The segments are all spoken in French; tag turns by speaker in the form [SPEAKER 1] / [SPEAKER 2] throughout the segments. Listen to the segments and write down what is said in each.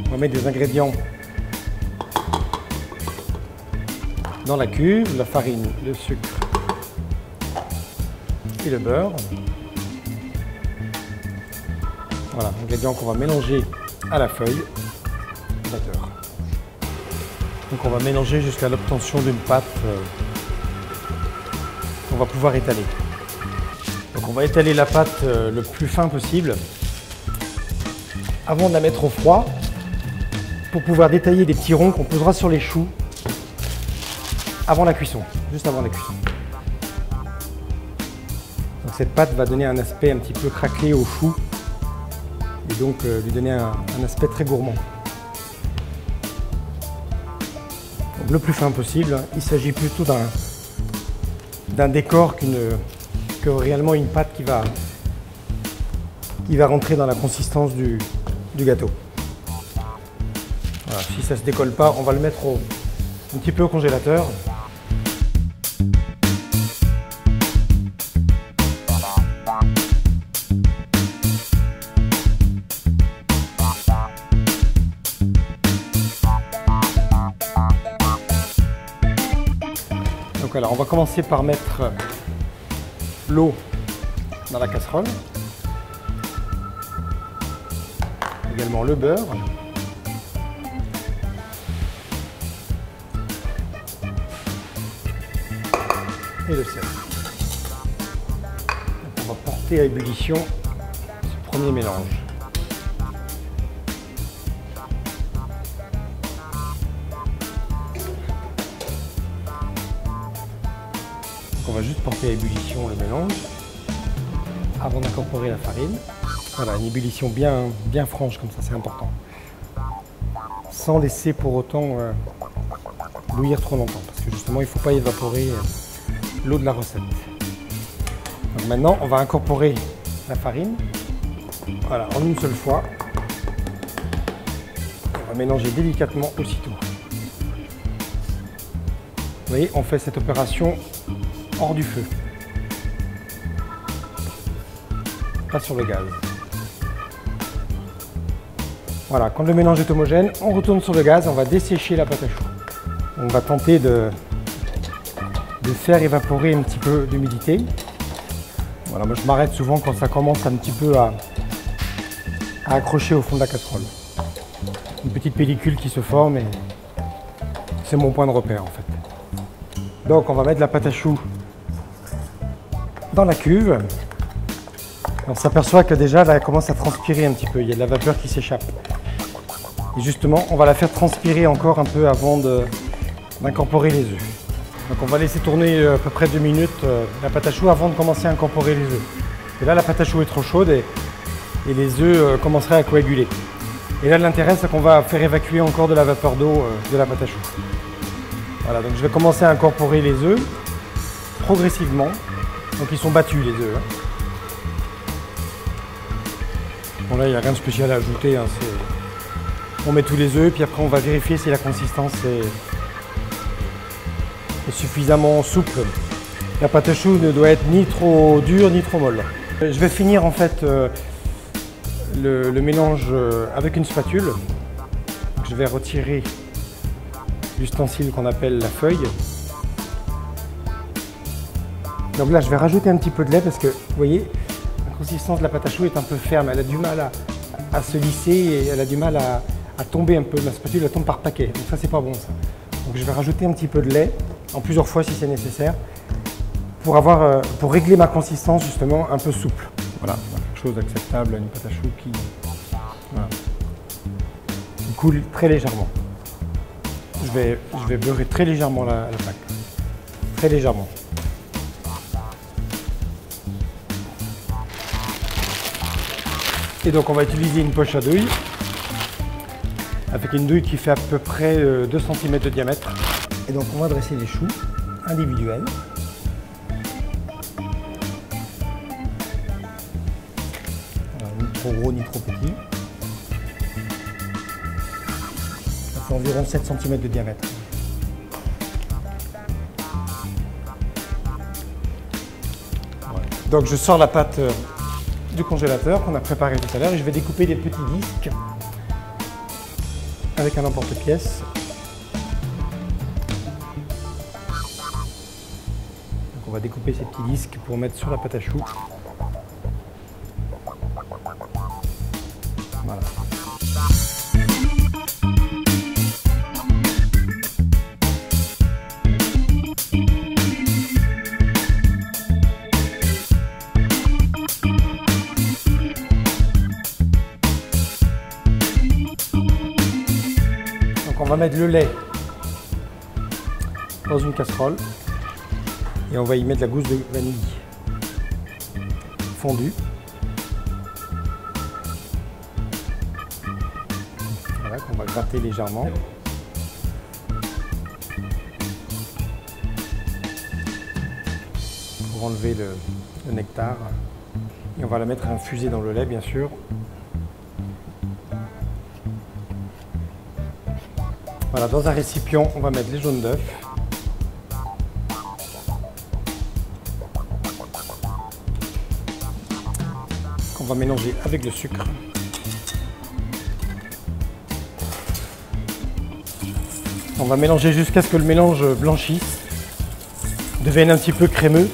[SPEAKER 1] On va mettre des ingrédients dans la cuve, la farine, le sucre et le beurre. Voilà, ingrédients qu'on va mélanger à la feuille. D'accord. Donc on va mélanger jusqu'à l'obtention d'une pâte qu'on va pouvoir étaler. Donc on va étaler la pâte le plus fin possible avant de la mettre au froid pour pouvoir détailler des petits ronds qu'on posera sur les choux avant la cuisson, juste avant la cuisson. Donc cette pâte va donner un aspect un petit peu craquelé au chou et donc lui donner un aspect très gourmand. Donc, le plus fin possible, il s'agit plutôt d'un décor que réellement une pâte qui va rentrer dans la consistance du gâteau. Voilà, si ça ne se décolle pas, on va le mettre un petit peu au congélateur. Donc alors, on va commencer par mettre l'eau dans la casserole, également le beurre, et le sel. Donc on va porter à ébullition ce premier mélange. On va juste porter à ébullition le mélange avant d'incorporer la farine. Voilà, une ébullition bien franche comme ça, c'est important. Sans laisser pour autant bouillir trop longtemps, parce que justement il ne faut pas évaporer l'eau de la recette. Donc maintenant, on va incorporer la farine, voilà, en une seule fois. On va mélanger délicatement aussitôt. Vous voyez, on fait cette opération hors du feu, pas sur le gaz. Voilà, quand le mélange est homogène, on retourne sur le gaz, on va dessécher la pâte à choux. On va tenter de faire évaporer un petit peu d'humidité. Voilà, moi je m'arrête souvent quand ça commence un petit peu à accrocher au fond de la casserole. Une petite pellicule qui se forme et c'est mon point de repère en fait. Donc on va mettre la pâte à choux dans la cuve. On s'aperçoit que déjà là elle commence à transpirer un petit peu, il y a de la vapeur qui s'échappe. Et justement on va la faire transpirer encore un peu avant d'incorporer les œufs. Donc on va laisser tourner à peu près 2 minutes la pâte à choux avant de commencer à incorporer les œufs. Et là la pâte à choux est trop chaude et les œufs commenceraient à coaguler. Et là l'intérêt c'est qu'on va faire évacuer encore de la vapeur d'eau de la pâte à choux. Voilà, donc je vais commencer à incorporer les œufs progressivement. Donc ils sont battus les œufs. Bon là il n'y a rien de spécial à ajouter, hein, on met tous les œufs puis après on va vérifier si la consistance est suffisamment souple. La pâte à choux ne doit être ni trop dure ni trop molle. Je vais finir en fait le mélange avec une spatule. Donc, je vais retirer l'ustensile qu'on appelle la feuille. Donc là je vais rajouter un petit peu de lait parce que vous voyez la consistance de la pâte à choux est un peu ferme, elle a du mal à se lisser et elle a du mal à tomber un peu. La spatule elle tombe par paquet, donc ça c'est pas bon ça. Donc je vais rajouter un petit peu de lait en plusieurs fois si c'est nécessaire pour régler ma consistance justement un peu souple. Voilà, quelque chose d'acceptable, une pâte à choux qui coule très légèrement. Je vais beurrer très légèrement la pâte, très légèrement. Et donc on va utiliser une poche à douille avec une douille qui fait à peu près 2 cm de diamètre. Et donc on va dresser les choux individuels. Alors, ni trop gros ni trop petit. Ça fait environ 7 cm de diamètre. Voilà. Donc je sors la pâte du congélateur qu'on a préparé tout à l'heure et je vais découper des petits disques avec un emporte-pièce. Donc on va découper ces petits disques pour mettre sur la pâte à choux. Voilà. Donc on va mettre le lait dans une casserole et on va y mettre la gousse de vanille fondue. Voilà, qu'on va gratter légèrement. Pour enlever le nectar. Et on va la mettre à infuser dans le lait, bien sûr. Voilà, dans un récipient, on va mettre les jaunes d'œufs. Qu'on va mélanger avec le sucre. On va mélanger jusqu'à ce que le mélange blanchisse, devienne un petit peu crémeux.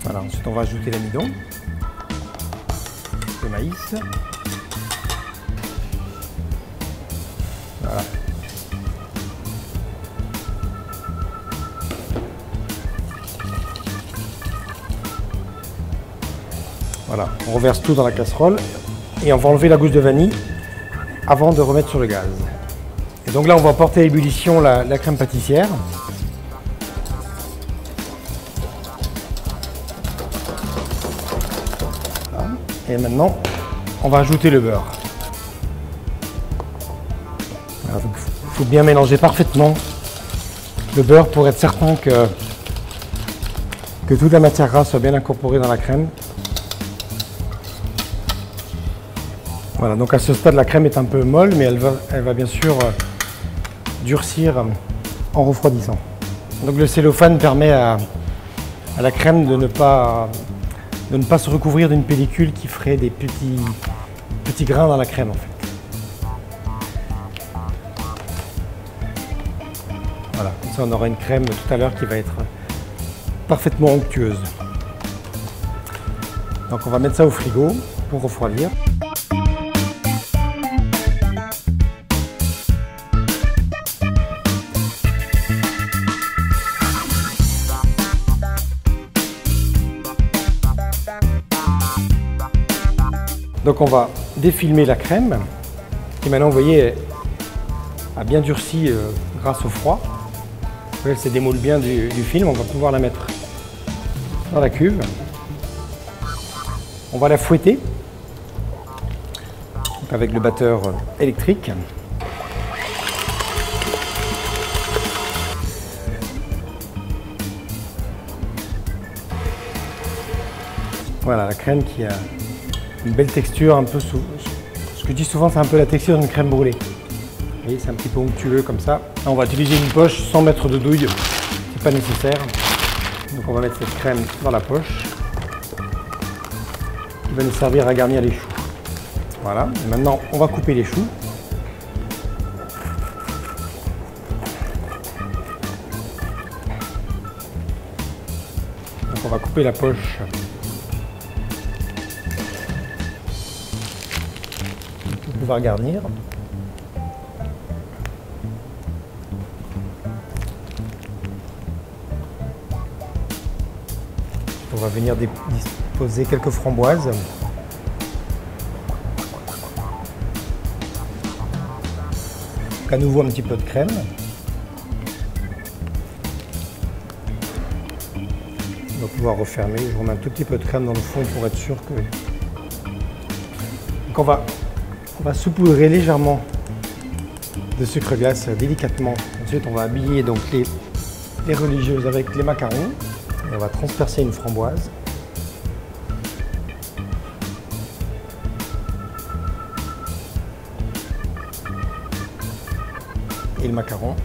[SPEAKER 1] Voilà, ensuite on va ajouter l'amidon, le maïs. Voilà. Voilà, on reverse tout dans la casserole et on va enlever la gousse de vanille avant de remettre sur le gaz. Et donc là on va porter à ébullition la crème pâtissière. Voilà. Et maintenant on va ajouter le beurre. Il faut bien mélanger parfaitement le beurre pour être certain que toute la matière grasse soit bien incorporée dans la crème. Voilà, donc à ce stade la crème est un peu molle, mais elle va bien sûr durcir en refroidissant. Donc le cellophane permet à la crème de ne pas se recouvrir d'une pellicule qui ferait des petits grains dans la crème en fait. Voilà, comme ça on aura une crème tout à l'heure qui va être parfaitement onctueuse. Donc on va mettre ça au frigo pour refroidir. Donc on va défilmer la crème qui maintenant vous voyez a bien durci grâce au froid. Elle se démoule bien du film, on va pouvoir la mettre dans la cuve. On va la fouetter donc avec le batteur électrique. Voilà la crème qui a une belle texture, un peu ce que je dis souvent, c'est un peu la texture d'une crème brûlée. Vous voyez, c'est un petit peu onctueux comme ça. Là, on va utiliser une poche sans mettre de douille, c'est pas nécessaire. Donc on va mettre cette crème dans la poche qui va nous servir à garnir les choux. Voilà, et maintenant on va couper les choux. Donc on va couper la poche. Pour pouvoir garnir. On va venir disposer quelques framboises. À nouveau un petit peu de crème. On va pouvoir refermer. Je remets un tout petit peu de crème dans le fond pour être sûr que... Donc on va saupoudrer légèrement de sucre glace délicatement. Ensuite on va habiller donc les religieuses avec les macarons. Et on va transpercer une framboise. Et le macaron.